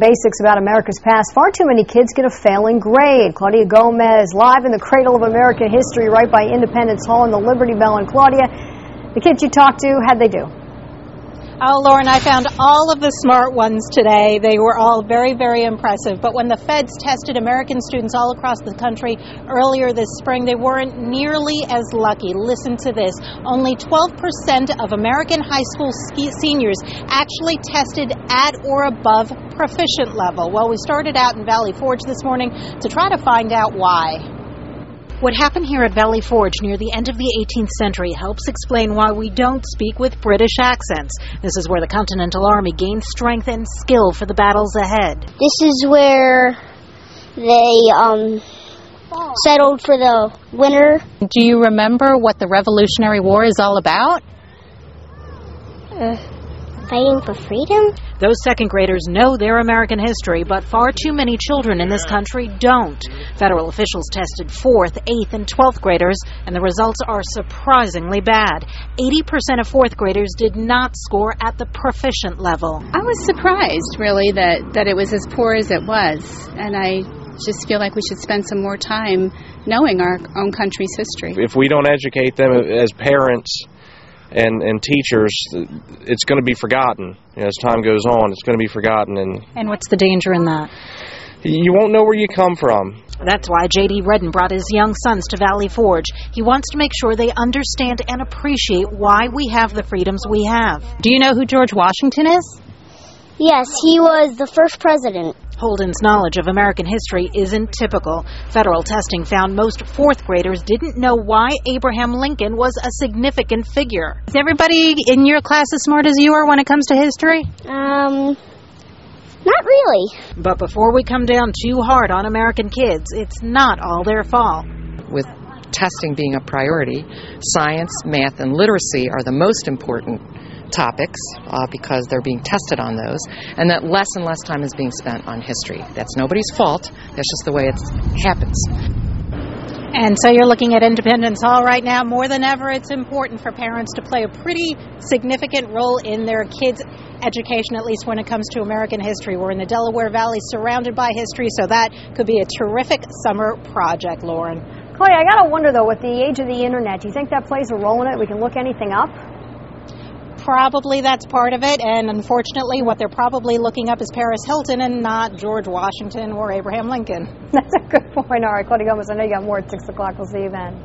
Basics about America's past. Far too many kids get a failing grade. Claudia Gomez, live in the cradle of American history, right by Independence Hall in the Liberty Bell. And Claudia, the kids you talked to, how'd they do? Oh, Lauren, I found all of the smart ones today. They were all very, very impressive. But when the feds tested American students all across the country earlier this spring, they weren't nearly as lucky. Listen to this. Only 12% of American high school seniors actually tested at or above proficient level. Well, we started out in Valley Forge this morning to try to find out why. What happened here at Valley Forge near the end of the 18th century helps explain why we don't speak with British accents. This is where the Continental Army gained strength and skill for the battles ahead. This is where they settled for the winter. Do you remember what the Revolutionary War is all about? Fighting for freedom? Those second graders know their American history, but far too many children in this country don't. Federal officials tested 4th, 8th, and 12th graders, and the results are surprisingly bad. 80% of 4th graders did not score at the proficient level. I was surprised, really, that it was as poor as it was, and I just feel like we should spend some more time knowing our own country's history. If we don't educate them as parents and teachers, it's going to be forgotten. As time goes on, it's going to be forgotten. And what's the danger in that? You won't know where you come from. That's why J.D. Redden brought his young sons to Valley Forge. He wants to make sure they understand and appreciate why we have the freedoms we have. Do you know who George Washington is? Yes, he was the first president. Holden's knowledge of American history isn't typical. Federal testing found most 4th graders didn't know why Abraham Lincoln was a significant figure. Is everybody in your class as smart as you are when it comes to history? Not really. But before we come down too hard on American kids, it's not all their fault. With testing being a priority, science, math, and literacy are the most important topics because they're being tested on those, and that less and less time is being spent on history. That's nobody's fault. That's just the way it happens. And so you're looking at Independence Hall right now. More than ever, it's important for parents to play a pretty significant role in their kids' education, at least when it comes to American history. We're in the Delaware Valley, surrounded by history, so that could be a terrific summer project, Lauren. Claudia, I got to wonder, though, with the age of the Internet, do you think that plays a role in it? We can look anything up? Probably that's part of it, and unfortunately what they're probably looking up is Paris Hilton and not George Washington or Abraham Lincoln. That's a good point. All right, Claudia Gomez, I know you got more at 6 o'clock. We'll see you then.